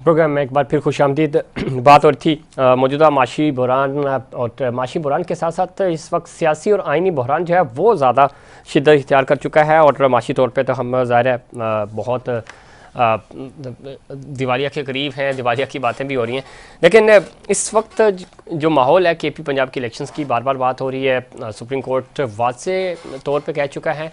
Programme में एक बार फिर खुशामदीद। बात हो रही थी मौजूदा माशी बहरान, और माशी बहरान के साथ साथ इस वक्त सियासी और आइनी बहरान जो है वो ज़्यादा शिद्दत इख्तियार कर चुका है। और माशी तौर पे तो हम ज़ाहिर है बहुत दिवालिया के करीब हैं, दिवालिया की बातें भी हो रही हैं। लेकिन इस वक्त जो माहौल है KP पंजाब के इलेक्शंस की बार बार बात हो रही है। सुप्रीम कोर्ट वाज़े तौर पे कह चुका है,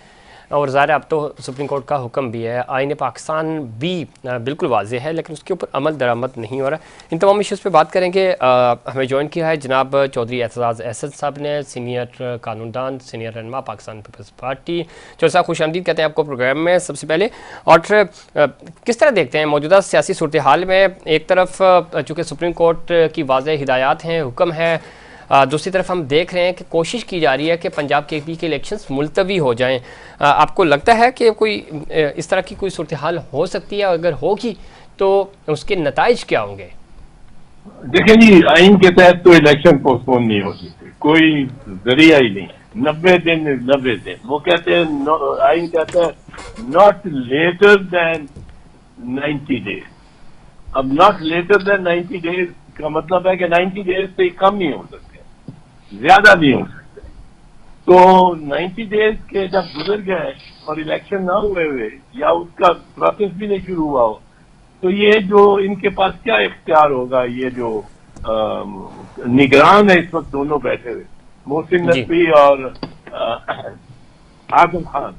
और ज़ाहिर अब तो सुप्रीम कोर्ट का हुक्म भी है, आईन पाकिस्तान भी बिल्कुल वाज़े है, लेकिन उसके ऊपर अमल दरामद नहीं हो रहा। इन तमाम इश्यूज़ पे बात करेंगे। हमें ज्वाइन किया है जनाब चौधरी एतजाज़ अहसन साहब ने, सीनियर कानूनदान, सीनियर रहनुमा पाकिस्तान पीपल्स पार्टी। चौधरी साहब खुशामदीद कहते हैं आपको प्रोग्राम में सबसे पहले। और किस तरह देखते हैं मौजूदा सियासी सूरत हाल में? एक तरफ चूँकि सुप्रीम कोर्ट की वाज़े हिदायत हैं, हुक्म है, दूसरी तरफ हम देख रहे हैं कि कोशिश की जा रही है कि पंजाब KP के इलेक्शंस मुलतवी हो जाएं। आपको लगता है कि कोई इस तरह की कोई सूरत हाल हो सकती है? अगर होगी तो उसके नताइज क्या होंगे? देखिए जी, आइन के तहत तो इलेक्शन पोस्टपोन नहीं हो सकते, कोई जरिया ही नहीं। 90 दिन 90 दिन वो कहते हैं, आइन कहता है नॉट लेटर देन 90 डेज। अब नॉट लेटर देन 90 डेज का मतलब है कि 90 डेज से कम नहीं हो सकते, ज्यादा नहीं हो सकते। तो 90 डेज के जब गुजर गए और इलेक्शन ना हुए या उसका प्रोसेस भी नहीं शुरू हुआ हो, तो ये जो इनके पास क्या इख्तियार होगा? ये जो निगरान है इस वक्त दोनों बैठे हुए, मोहसिन नकवी और आजम खान,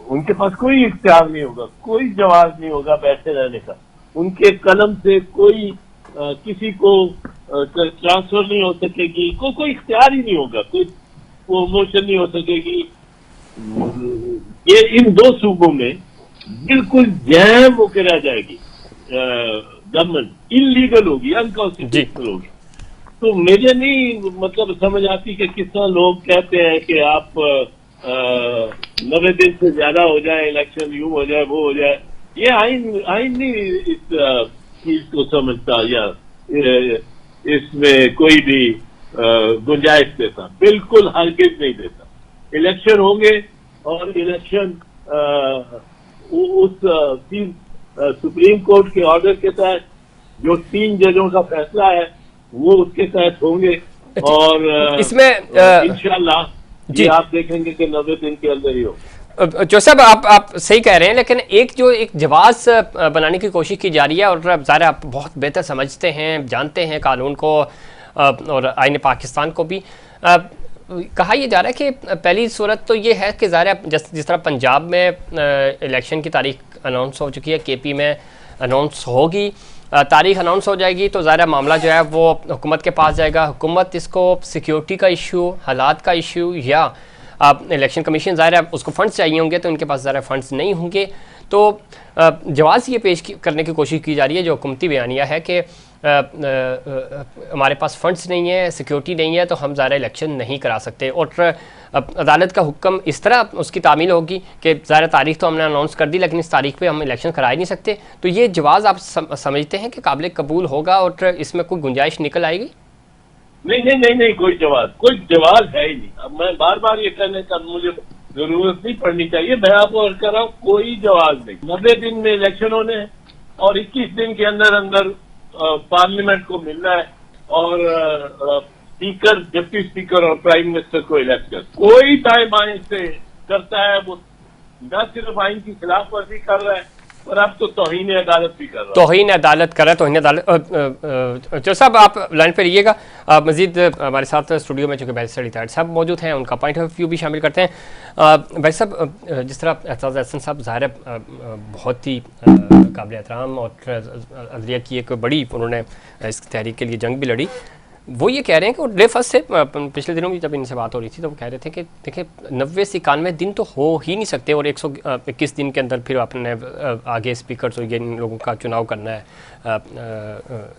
उनके पास कोई इख्तियार नहीं होगा, कोई जवाब नहीं होगा बैठे रहने का। उनके कलम से कोई किसी को ट्रांसफर नहीं हो सकेगी, कोई इख्तियार ही नहीं होगा, कोई प्रमोशन नहीं हो सकेगी। ये इन दो सूबों में बिल्कुल जैम होकर रह जाएगी, गवर्नमेंट इलीगल होगी, अनकॉन्स्टिट्यूशनल होगी। तो मुझे नहीं मतलब समझ आती कि किस तरह लोग कहते हैं कि आप 90 दिन से ज्यादा हो जाए इलेक्शन, यूं हो जाए वो हो जाए। ये आइन नहीं इस चीज को समझता या इसमें कोई भी गुंजाइश देता, बिल्कुल हरगिज नहीं देता। इलेक्शन होंगे और इलेक्शन उस सुप्रीम कोर्ट के ऑर्डर के तहत जो 3 जजों का फैसला है वो उसके तहत होंगे। और इसमें इंशाल्लाह ये आप देखेंगे कि 90 दिन के अंदर ही हो। जो साहब आप सही कह रहे हैं, लेकिन एक जवाब बनाने की कोशिश की जा रही है, और ज़ाहिर आप बहुत बेहतर समझते हैं, जानते हैं कानून को और आईन पाकिस्तान को भी। कहा यह जा रहा है कि पहली सूरत तो ये है कि ज़ाहिर जिस तरह पंजाब में इलेक्शन की तारीख अनाउंस हो चुकी है, KP में अनाउंस होगी, तारीख अनाउंस हो जाएगी, तो ज़ाहिर मामला जो है वो हुकूमत के पास जाएगा। हुकूमत इसको सिक्योरिटी का इशू, हालात का इशू, या इलेक्शन कमीशन ज़ाहिर है उसको फंड्स चाहिए होंगे, तो उनके पास ज़ाहिर फंड्स नहीं होंगे। तो जवाब ये पेश करने की कोशिश की जा रही है, जो हुकूमती बयानिया है कि हमारे पास फंड्स नहीं है, सिक्योरिटी नहीं है, तो हम ज़ाहिर इलेक्शन नहीं करा सकते। और अदालत का हुक्म इस तरह उसकी तामील होगी कि ज़ाहिर तारीख तो हमने अनाउंस कर दी, लेकिन इस तारीख पे हम इलेक्शन करा ही नहीं सकते। तो ये जवाब आप समझते हैं कि काबिल कबूल होगा और इसमें कोई गुंजाइश निकल आएगी? नहीं, कोई जवाब है ही नहीं। अब मैं बार बार ये कहने का मुझे जरूरत नहीं पड़नी चाहिए, मैं आपको अर्ज कर रहा हूँ, कोई जवाब नहीं। 90 दिन में इलेक्शन होने हैं और 21 दिन के अंदर अंदर पार्लियामेंट को मिलना है और स्पीकर, डिप्टी स्पीकर और प्राइम मिनिस्टर को इलेक्ट कर। कोई टाइम आइन से करता है वो न सिर्फ आइन की खिलाफ वर्जी कर रहा है, और अब तो तौहीन अदालत भी कर रहा है। तौहीन अदालत कर रहा है, तौहीन अदालत। जो साहब आप लाइन पर रहिएगा, मजीद हमारे साथ स्टूडियो में चूँकि बैरिस्टर रिटायर्ड साहब मौजूद हैं, उनका पॉइंट ऑफ व्यू भी शामिल करते हैं। भाई साहब, जिस तरह एतजाज़ अहसन साहब ज़ाहिर बहुत ही काबिल एहतराम और अदलिया की एक बड़ी उन्होंने इस तहरीक के लिए जंग भी लड़ी, वो ये कह रहे हैं कि वो डे फर्स्ट से पिछले दिनों भी जब इनसे बात हो रही थी तो वो कह रहे थे कि देखिए 90 से 91 दिन तो हो ही नहीं सकते, और 121 दिन के अंदर फिर आपने आगे स्पीकर तो ये इन लोगों का चुनाव करना है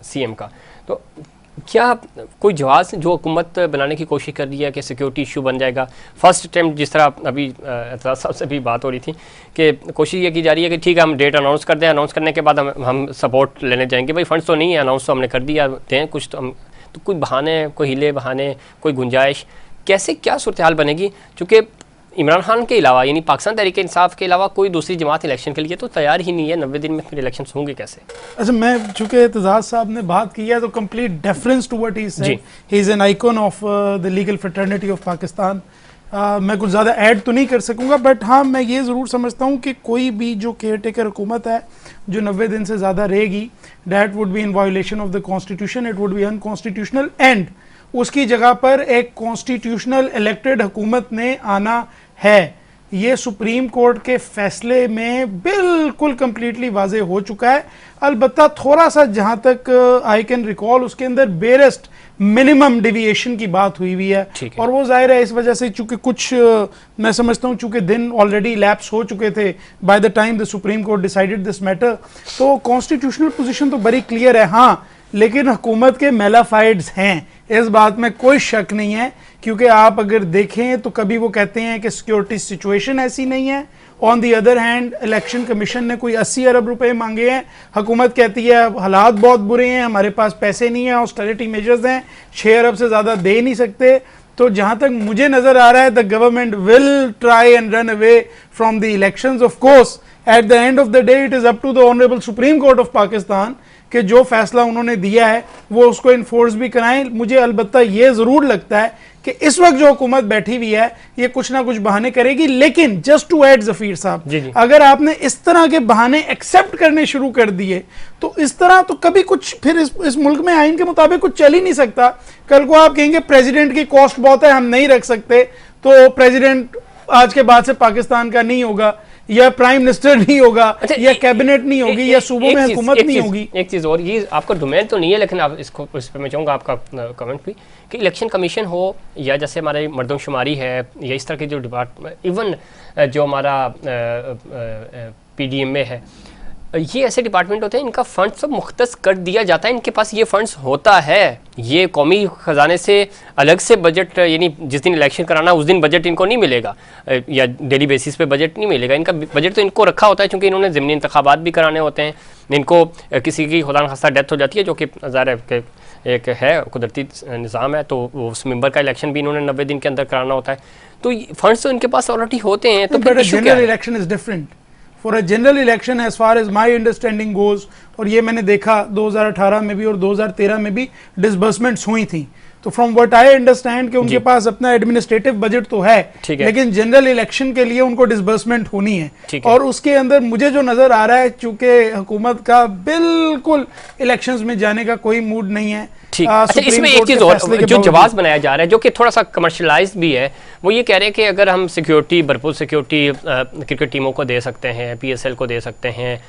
CM का। तो क्या कोई जवाब जो हुकूमत बनाने की कोशिश कर रही है कि सिक्योरिटी इशू बन जाएगा? फर्स्ट अटैम्प्ट जिस तरह अभी एतजाज़ साहब से भी बात हो रही थी कि कोशिश ये की जा रही है कि ठीक है हम डेट अनाउंस कर दें, अनाउंस करने के बाद हम सपोर्ट लेने जाएंगे, भाई फंड्स तो नहीं है, अनाउंस तो हमने कर दिया, दें कुछ तो हम। तो कोई बहाने, कोई हिले बहाने, कोई गुंजाइश, कैसे क्या सूरत हाल बनेगी? चूँकि इमरान खान के अलावा यानी पाकिस्तान तहरीक इंसाफ के अलावा कोई दूसरी जमात इलेक्शन के लिए तो तैयार ही नहीं है। 90 दिन में फिर इलेक्शन होंगे कैसे? अच्छा, मैं चूंकि एतजाज साहब ने बात की है तो complete deference to what he said, he is an icon of the legal fraternity of Pakistan. मैं कुछ ज़्यादा ऐड तो नहीं कर सकूंगा, बट हाँ मैं ये ज़रूर समझता हूँ कि कोई भी जो केयर टेकर हुकूमत है जो 90 दिन से ज़्यादा रहेगी, that would be in violation of the constitution, it would be unconstitutional, and उसकी जगह पर एक कॉन्स्टिट्यूशनल इलेक्टेड हुकूमत ने आना है। ये सुप्रीम कोर्ट के फैसले में बिल्कुल कंप्लीटली वाजे हो चुका है। अलबत्ता थोड़ा सा जहां तक आई कैन रिकॉल उसके अंदर बेरेस्ट मिनिमम डिविएशन की बात हुई हुई है, और वो जाहिर है इस वजह से चूंकि कुछ मैं समझता हूँ चूंकि दिन ऑलरेडी लैप्स हो चुके थे by the time the supreme court decided this matter, तो कॉन्स्टिट्यूशनल पोजीशन तो बड़ी क्लियर है। हाँ, लेकिन हुकूमत के मेलाफाइड्स हैं, इस बात में कोई शक नहीं है, क्योंकि आप अगर देखें तो कभी वो कहते हैं कि सिक्योरिटी सिचुएशन ऐसी नहीं है, on the other hand election commission ने कोई 80 अरब रुपए मांगे हैं, हुकूमत कहती है हालात बहुत बुरे हैं, हमारे पास पैसे नहीं है, ऑस्टेरिटी मेजर्स हैं, 6 अरब से ज़्यादा दे नहीं सकते। तो जहां तक मुझे नजर आ रहा है the government will try and run away from the elections. Of course at the end of the day it is up to the honourable supreme court of Pakistan कि जो फैसला उन्होंने दिया है वो उसको इन्फोर्स भी कराएं। मुझे अलबत्ता ये जरूर लगता है कि इस वक्त जो हुकूमत बैठी हुई है ये कुछ ना कुछ बहाने करेगी, लेकिन जस्ट टू ऐड जफीर साहब, अगर आपने इस तरह के बहाने एक्सेप्ट करने शुरू कर दिए तो इस तरह तो कभी कुछ फिर इस मुल्क में आइन के मुताबिक कुछ चल ही नहीं सकता। कल को आप कहेंगे प्रेसिडेंट की कॉस्ट बहुत है, हम नहीं रख सकते, तो प्रेसिडेंट आज के बाद से पाकिस्तान का नहीं होगा, या प्राइम मिनिस्टर नहीं होगा, या कैबिनेट नहीं होगी, या सूबों में हुकूमत नहीं होगी। एक चीज और, ये आपका डोमेन तो नहीं है लेकिन आप इसको इस पर मैं चाहूँगा आपका कमेंट भी, कि इलेक्शन कमीशन हो या जैसे हमारे मर्दमशुमारी है या इस तरह के जो डिपार्टमेंट, इवन जो हमारा PDMA है, ये ऐसे डिपार्टमेंट होते हैं इनका फंड सब मुख्तस कर दिया जाता है, इनके पास ये फंड्स होता है, ये कौमी ख़जाने से अलग से बजट, यानी जिस दिन इलेक्शन कराना उस दिन बजट इनको नहीं मिलेगा या डेली बेसिस पे बजट नहीं मिलेगा, इनका बजट तो इनको रखा होता है क्योंकि इन्होंने ज़िमनी इंतखाबात भी कराने होते हैं, इनको किसी की खुदा न खास्ता डेथ हो जाती है जो कि ज़ाहिर है एक है कुदरती निज़ाम है, तो उस मेंबर का इलेक्शन भी इन्होंने 90 दिन के अंदर कराना होता है, तो फंड्स तो इनके पास ऑलरेडी होते हैं। तो general election is different for a general election as far as my understanding goes, और ये मैंने देखा 2018 में भी और 2013 में भी डिसबर्समेंट्स हुई थी, तो फ्रॉम व्हाट आई अंडरस्टैंड कि उनके पास अपना एडमिनिस्ट्रेटिव बजट तो है, लेकिन जनरल इलेक्शन के लिए उनको डिसबर्समेंट होनी है, और उसके अंदर मुझे जो नजर आ रहा है चूंकि हुकूमत का बिल्कुल इलेक्शंस में जाने का कोई मूड नहीं है। अच्छा, इसमें एक चीज और जो जवाब बनाया जा रहा है जो कि थोड़ा सा कमर्शलाइज भी है, वो ये कह रहे हैं कि अगर हम सिक्योरिटी, भरपूर सिक्योरिटी क्रिकेट टीमों को दे सकते हैं, PSL को दे सकते हैं,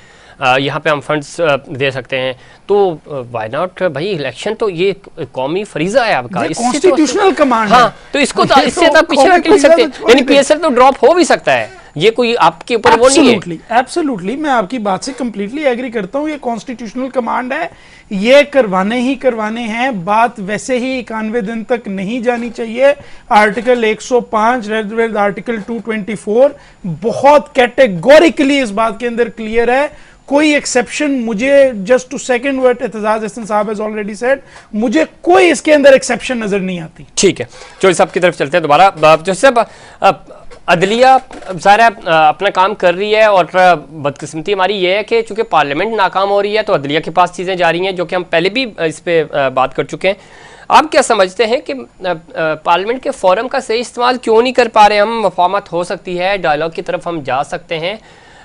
यहाँ पे हम फंड्स दे सकते हैं, तो व्हाई नॉट भाई, इलेक्शन तो ये कौमी फरीजा है आपका, कॉन्स्टिट्यूशनल कमांड है, तो इसको तो इससे तो पीछे हट नहीं सकते, यानी PSL तो ड्रॉप हो भी सकता है, ये कोई आपके ऊपर वो नहीं है। एब्सोल्युटली, मैं आपकी बात से कंप्लीटली एग्री करता हूँ, ये कॉन्स्टिट्यूशनल कमांड है, ये करवाने ही करवाने हैं, बात वैसे ही 91 दिन तक नहीं जानी चाहिए। आर्टिकल 105 आर्टिकल 224 बहुत कैटेगोरिकली इस बात के अंदर क्लियर है, कोई एक्सेप्शन मुझे, just to second what Aitzaz Ahsan sahab has already said, मुझे कोई इसके अंदर एक्सेप्शन नजर नहीं आती। ठीक है, चौधरी साहब की तरफ चलते हैं दोबारा। जैसे अदलिया ज़ाहिर अपना काम कर रही है, और बदकिस्मती हमारी ये है कि चूंकि पार्लियामेंट नाकाम हो रही है तो अदलिया के पास चीज़ें जा रही हैं, जो कि हम पहले भी इस पर बात कर चुके हैं। आप क्या समझते हैं कि पार्लियामेंट के फोरम का सही इस्तेमाल क्यों नहीं कर पा रहे हम? मफाहमत हो सकती है, डायलॉग की तरफ हम जा सकते हैं।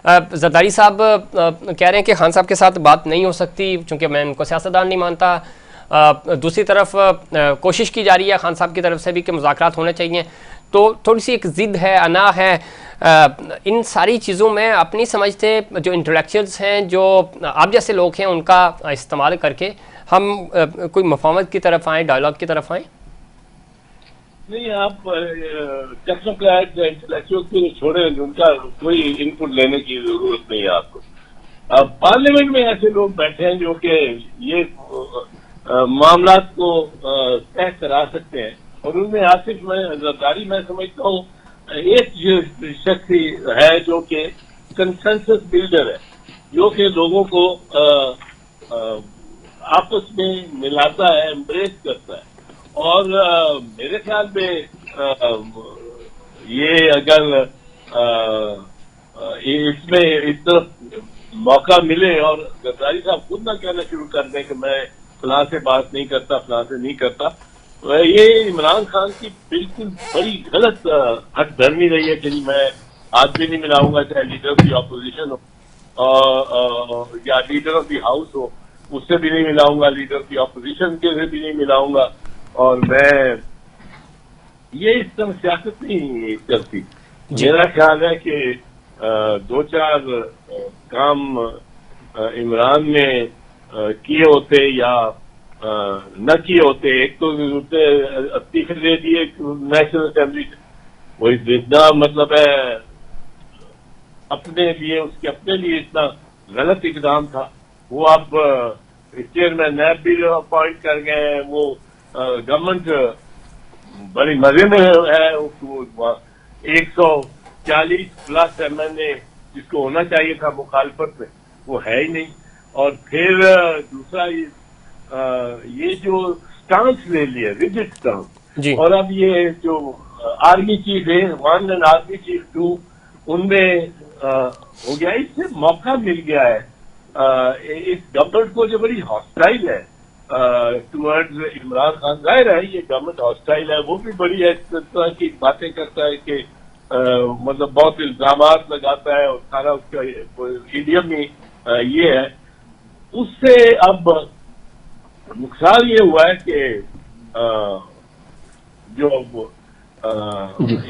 जरदारी साहब कह रहे हैं कि खान साहब के साथ बात नहीं हो सकती क्योंकि मैं उनको सियासतदान नहीं मानता। दूसरी तरफ कोशिश की जा रही है खान साहब की तरफ से भी कि मुज़ाकरात होने चाहिए, तो थोड़ी सी एक ज़िद है, अना है। इन सारी चीज़ों में अपनी समझते जो इंटेलेक्चुअल्स हैं, जो आप जैसे लोग हैं, उनका इस्तेमाल करके हम कोई मफाहमत की तरफ आएँ, डायलॉग की तरफ आएँ। नहीं, आप टेक्नोक्रेट इंटेलेक्चुअल को छोड़े, उनका कोई इनपुट लेने की जरूरत नहीं है आपको। अब पार्लियामेंट में ऐसे लोग बैठे हैं जो कि ये मामला को तय करा सकते हैं, और उनमें आसिफ जरदारी मैं समझता हूँ एक शख्स है जो कि कंसेंसस बिल्डर है, जो कि लोगों को आपस में मिलाता है, एम्ब्रेस करता है, और मेरे ख्याल में ये अगर इसमें इस तरफ मौका मिले और जरदारी साहब खुद ना कहना शुरू कर दें कि मैं फलां से बात नहीं करता, फलां से नहीं करता, तो ये इमरान खान की बिल्कुल बड़ी गलत हठधर्मी रही है कि मैं आज भी नहीं मिलाऊंगा, चाहे लीडर ऑफ द ऑपोजिशन हो या लीडर ऑफ द हाउस हो, उससे भी नहीं मिलाऊंगा, लीडर ऑफ द ऑपोजिशन के से भी नहीं मिलाऊंगा। और मैं ये इस तरह सियासत नहीं चलती। मेरा ख्याल है कि दो चार काम इमरान ने किए होते या न किए होते। एक तो इस्तीफे दे दिए नेशनल असेंबली से, वही जितना मतलब है अपने लिए, उसके अपने लिए इतना गलत इकदाम था। वो अब चेयरमैन नैब भी अपॉइंट कर गए हैं। वो गवर्नमेंट बड़ी मजे में है। 140 प्लस MNA जिसको होना चाहिए था मुखालफत में, वो है ही नहीं। और फिर दूसरा ये जो स्टांस ले लिया, रिजिड स्टांस, और अब ये जो आर्मी चीफ है 1 एंड आर्मी चीफ 2, उनमें हो गया, इससे मौका मिल गया है इस गवर्नमेंट को जो बड़ी हॉस्टाइल है टुवर्ड्स इमरान खान। जाहिर है ये गवर्नमेंट हॉस्टाइल है, वो भी बड़ी इस तरह की बातें करता है कि मतलब बहुत इल्जामात लगाता है और सारा उसका ईडीएम ही ये है। उससे अब नुकसान ये हुआ है कि जो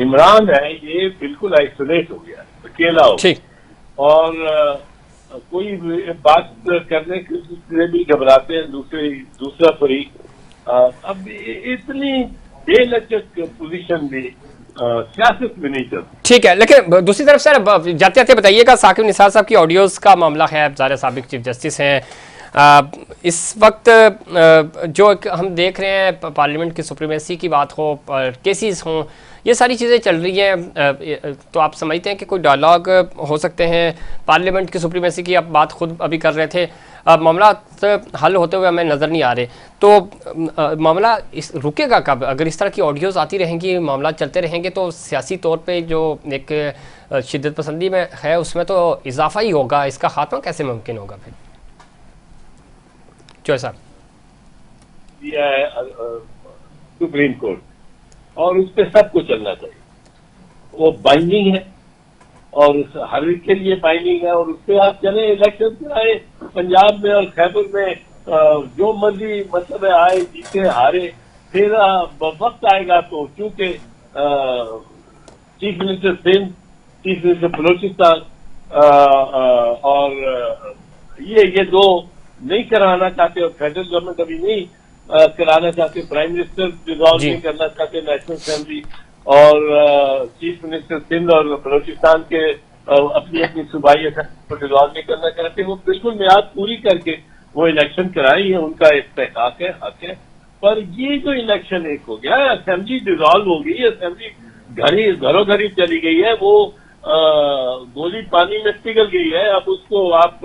इमरान है ये बिल्कुल आइसोलेट हो गया, अकेला हो गया, और कोई बात करने से भी घबराते हैं दूसरा फरीक। अब इतनी बेलचक पोजीशन भी सियासत में नहीं चलती। ठीक है, लेकिन दूसरी तरफ सर जाते जाते बताइएगा, साकिब निसार साहब की ऑडियोज का मामला है, ज़ाहिर साबिक चीफ जस्टिस हैं। इस वक्त जो हम देख रहे हैं पार्लियामेंट की सुप्रीमेसी की बात हो, केसेस हों, ये सारी चीज़ें चल रही हैं, तो आप समझते हैं कि कोई डायलॉग हो सकते हैं? पार्लियामेंट की सुप्रीमेसी की आप बात खुद अभी कर रहे थे, मामला हल होते हुए हमें नज़र नहीं आ रहे, तो मामला रुकेगा कब? अगर इस तरह की ऑडियोज़ आती रहेंगी, मामला चलते रहेंगे, तो सियासी तौर पे जो एक शिद्दत पसंदी में है उसमें तो इजाफा ही होगा। इसका खात्मा कैसे मुमकिन होगा फिर? जो साहब दिया है सुप्रीम कोर्ट, और उस पर सबको चलना चाहिए। वो बाइंडिंग है और हर एक के लिए बाइंडिंग है, और उस पर आप चले, इलेक्शन कराए पंजाब में और खैबर में, जो मर्जी मतलब आए, जीते हारे, फिर वक्त आएगा तो चूंकि chief minister Sindh, chief minister Balochistan और ये दो नहीं कराना चाहते, और फेडरल गवर्नमेंट अभी नहीं कराना चाहते, प्राइम मिनिस्टर डिसॉल्व नहीं करना चाहते नेशनल असेंबली, और चीफ मिनिस्टर सिंध और बलोचिस्तान के अपनी अपनी सूबाई असेंबली को डिसॉल्व नहीं करना चाहते। वो बिल्कुल मियाद पूरी करके वो इलेक्शन कराई है, उनका इस्तेहकाक है, हक है। पर ये जो इलेक्शन एक हो गया, असेंबली डिसॉल्व हो गई, असेंबली घरों घरी चली गई है, वो गोली पानी में पिघल गई है। अब उसको आप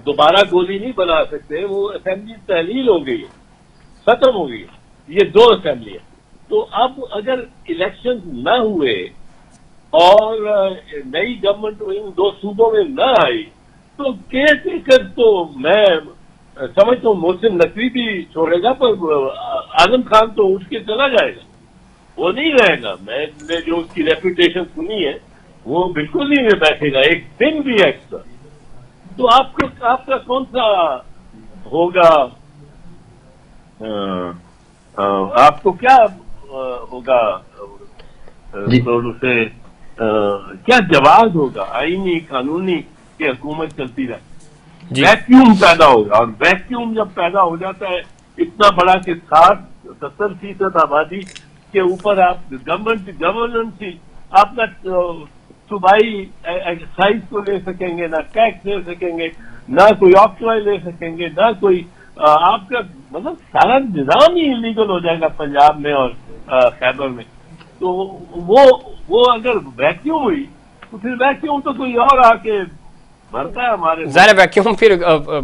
दोबारा गोली नहीं बना सकते, वो असेंबली तहलील हो गई है, खत्म हो गई है। ये दो असेंबली है। तो अब अगर इलेक्शन न हुए और नई गवर्नमेंट इन दो सूबों में न आई, तो केयर टेकर तो मैं समझता हूँ मोहसिन नकवी भी छोड़ेगा, पर आजम खान तो उठ के चला जाएगा, वो नहीं रहेगा। मैंने जो उसकी रेपुटेशन सुनी है, वो बिल्कुल नहीं बैठेगा एक दिन भी एक्स्ट्रा। तो आपका कौन सा होगा, आपको क्या होगा, तो उसे क्या जवाब होगा आईनी कानूनी की हुकूमत चलती रहे? वैक्यूम पैदा होगा, और वैक्यूम जब पैदा हो जाता है इतना बड़ा कि 60-70% आबादी के ऊपर आप गवर्नेंस ही आप ना सूबाई एक्साइज को ले सकेंगे, ना टैक्स ले सकेंगे, ना कोई ऑक्ट्रॉय ले सकेंगे, ना कोई आपका मतलब सारा निजाम ही इलीगल हो जाएगा पंजाब में और खैबर में। तो वो अगर वैक्यूम हुई तो फिर वैक्यूम तो कोई और आके भरता है हमारे। ज़ाहिर वैक्यूम फिर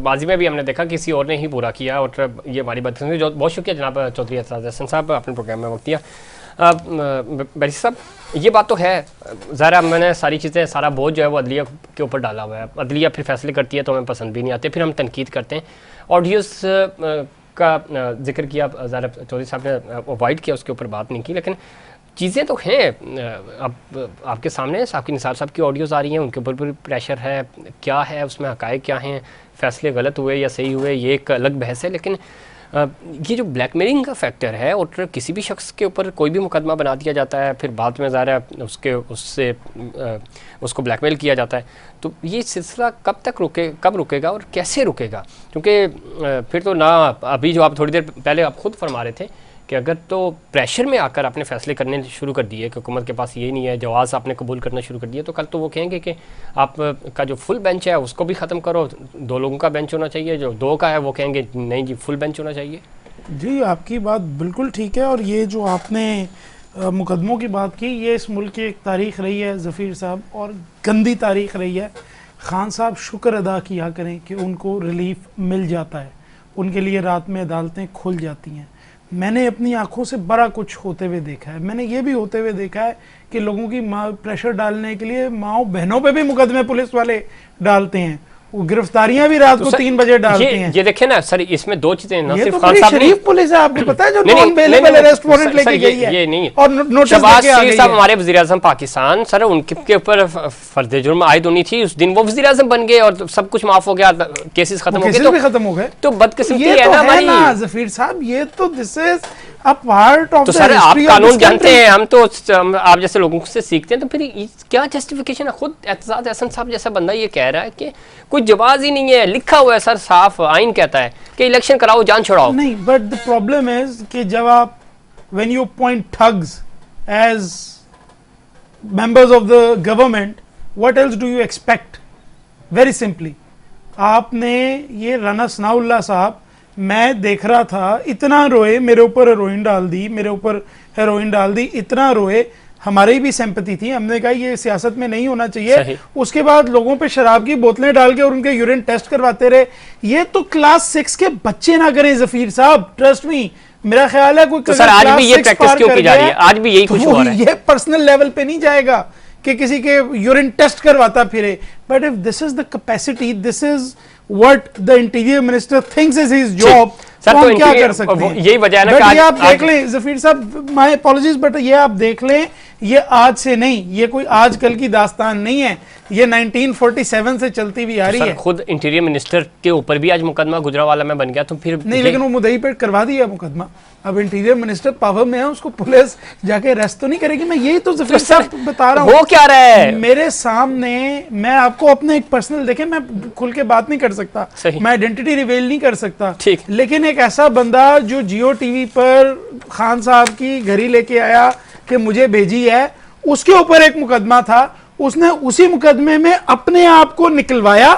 माजी में भी हमने देखा किसी और ने ही पूरा किया, और ये हमारी बात। बहुत शुक्रिया जनाब चौधरी एतराज़ हसन साहब, अपने प्रोग्राम में वक्त दिया। बैरिस्टर साहब, ये बात तो है, ज़रा मैंने सारी चीज़ें, सारा बोझ जो है वो अदलिया के ऊपर डाला हुआ है। अदलिया फिर फैसले करती है तो हमें पसंद भी नहीं आते, फिर हम तनकीद करते हैं। ऑडियोज़ का जिक्र किया ज़रा चौधरी साहब ने, अवॉइड किया, उसके ऊपर बात नहीं की, लेकिन चीज़ें तो हैं। अब आपके सामने साकिब निसार साहब की ऑडियोज़ आ रही हैं, उनके ऊपर भी प्रेशर है। क्या है उसमें, हक़ाइक़ क्या हैं, फैसले गलत हुए या सही हुए, ये एक अलग बहस है। लेकिन ये जो ब्लैकमेलिंग का फैक्टर है, और किसी भी शख्स के ऊपर कोई भी मुकदमा बना दिया जाता है, फिर बाद में ज़ाहिर है उसको ब्लैकमेल किया जाता है, तो ये सिलसिला कब रुकेगा और कैसे रुकेगा? क्योंकि फिर तो ना, अभी जो आप थोड़ी देर पहले आप खुद फरमा रहे थे कि अगर तो प्रेशर में आकर आपने फैसले करने शुरू कर दिए कि हुकूमत के पास ये नहीं है, जवाज़ आपने कबूल करना शुरू कर दिया, तो कल तो वो कहेंगे कि आपका जो फुल बेंच है उसको भी ख़त्म करो, 2 लोगों का बेंच होना चाहिए, जो 2 का है वो कहेंगे नहीं जी फुल बेंच होना चाहिए। जी, आपकी बात बिल्कुल ठीक है। और ये जो आपने मुकदमों की बात की, ये इस मुल्क की एक तारीख़ रही है ज़फ़ीर साहब, और गंदी तारीख़ रही है। खान साहब शुक्र अदा किया करें कि उनको रिलीफ मिल जाता है, उनके लिए रात में अदालतें खुल जाती हैं। मैंने अपनी आंखों से बड़ा कुछ होते हुए देखा है। मैंने ये भी होते हुए देखा है कि लोगों की प्रेशर डालने के लिए माओ बहनों पे भी मुकदमे पुलिस वाले डालते हैं, वो गिरफ्तारियां भी रात को 3 बजे डालते हैं। ये देखें ना सर, इसमें 2 चीजें ना, ये सिर्फ तो खान साहब शरीफ पुलिस है, आपको पता है, जो नॉन बेलेबल अरेस्ट वारंट लेके गई है, ये नहीं और नोटिस शहबाज लेके आ शरीफ गई साहब है। हमारे वज़ीर-ए-आज़म पाकिस्तान, सर उनके ऊपर फर्द जुर्म आयद होनी थी, उस दिन वो वज़ीर-ए-आज़म बन गए और सब कुछ माफ हो गया, केसेस खत्म हो गए, तो खत्म हो गए। तो बदकिस्मती ये है तो ना है ना हमारी। ज़फ़ीर साहब, ये तो this is a part of तो द सर आप हिस्ट्री ऑफ कानून दिस जानते कंट्री। हैं, हम तो आप जैसे लोगों से सीखते हैं, तो फिर क्या जस्टिफिकेशन है? खुद एतजाज अहसन साहब जैसा बंदा ये कह रहा है कि कोई जवाब ही नहीं है, लिखा हुआ है सर, साफ आइन कहता है कि इलेक्शन कराओ, जान छुड़ाओ। नहीं, बट द प्रॉब्लम इज कि जब आप when you point thugs as members of the government, what else do you expect? Very simply, आपने ये राना सनाउल्लाह साहब, मैं देख रहा था, इतना रोए, मेरे ऊपर हेरोइन डाल दी, मेरे ऊपर हेरोइन डाल दी, इतना रोए, हमारी भी सिंपैथी थी, हमने कहा ये सियासत में नहीं होना चाहिए। उसके बाद लोगों पे शराब की बोतलें डाल के और उनके यूरिन टेस्ट करवाते रहे। ये तो क्लास 6 के बच्चे ना करें ज़फ़ीर साहब, ट्रस्ट मी। मेरा ख्याल है कोई तो सर आज भी ये प्रैक्टिस क्यों की जा रही है? आज भी यही कुछ हो रहा है। ये पर्सनल लेवल पे नहीं जाएगा कि किसी के यूरिन टेस्ट करवाता फिरे, but if this is the capacity, this is what the interior minister thinks is his job, sir तो हम तो क्या कर सकते हैं? यही वजह है ना बट कि ये आप देख लें ज़फ़ीर साहब, माय अपॉलॉजीज, बट ये आप देख लें, ये आज से नहीं, ये कोई आजकल की दास्तान नहीं है, ये 1947 से चलती हुई आ रही है। खुद इंटीरियर मिनिस्टर के ऊपर भी आज मुकदमा गुजरावाला में बन गया, तो फिर नहीं, लेकिन वो मुद्दई पे करवा दिया मुकदमा। अब इंटीरियर मिनिस्टर पावर में है, उसको पुलिस जाके अरेस्ट तो नहीं करेगी। मैं यही तो ज़फ़ीर साहब बता रहा हूँ। वो क्या रहा है मेरे सामने, मैं आपको अपने एक पर्सनल, देखें मैं खुल के बात नहीं कर सकता, मैं आइडेंटिटी रिवील नहीं कर सकता, लेकिन एक ऐसा बंदा जो जियो टीवी पर खान साहब की घड़ी लेके आया कि मुझे भेजी है, उसके ऊपर एक मुकदमा था, उसने उसी मुकदमे में अपने आप को निकलवाया,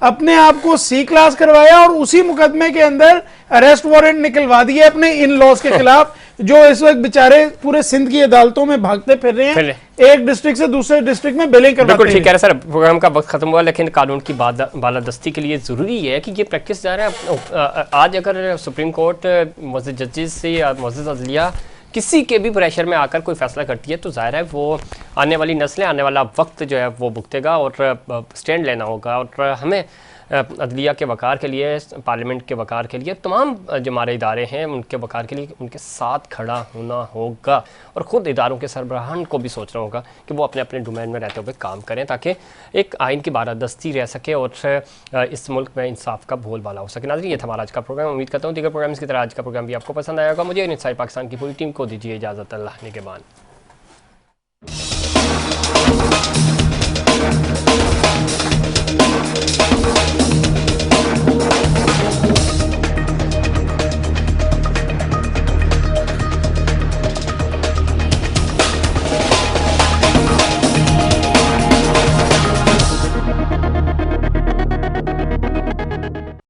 अपने आप को सी क्लास करवाया, और उसी मुकदमे के अंदर अरेस्ट वारंट निकलवा दिए अपने इन लॉज के खिलाफ, जो इस वक्त बेचारे पूरे सिंध की अदालतों में भागते फिर रहे हैं, एक डिस्ट्रिक्ट से दूसरे डिस्ट्रिक्ट में बिलिंग करवाते हैं। बिल्कुल ठीक कह रहे सर, प्रोग्राम का वक्त खत्म हुआ, लेकिन कानून की बालादस्ती के लिए जरूरी है कि ये प्रैक्टिस जा रहा है। आज अगर सुप्रीम कोर्ट मुअज़्ज़ज़ जजेस से या मुअज़्ज़ज़ अदलिया किसी के भी प्रेशर में आकर कोई फैसला करती है, तो जाहिर है वो आने वाली नस्लें, आने वाला वक्त जो है वो भुगतेगा, और स्टैंड लेना होगा। और हमें अदलिया के वक़ार के लिए, पार्लियामेंट के वक़ार के लिए, तमाम जो हमारे इदारे हैं उनके वक़ार के लिए उनके साथ खड़ा होना होगा, और ख़ुद इदारों के सरबराहान को भी सोचना होगा कि वो अपने अपने डोमेन में रहते हुए काम करें, ताकि एक आइन की बालादस्ती रह सके और इस मुल्क में इंसाफ का बोलबाला हो सके। नाज़रीन, ये था हमारा आज का प्रोग्राम। उम्मीद करता हूँ दीगर प्रोग्राम्स की तरह आज का प्रोग्राम भी आपको पसंद आएगा। मुझे इनसाइड पाकिस्तान की पूरी टीम को दीजिए इजाज़त। अल्लाह निगहबान।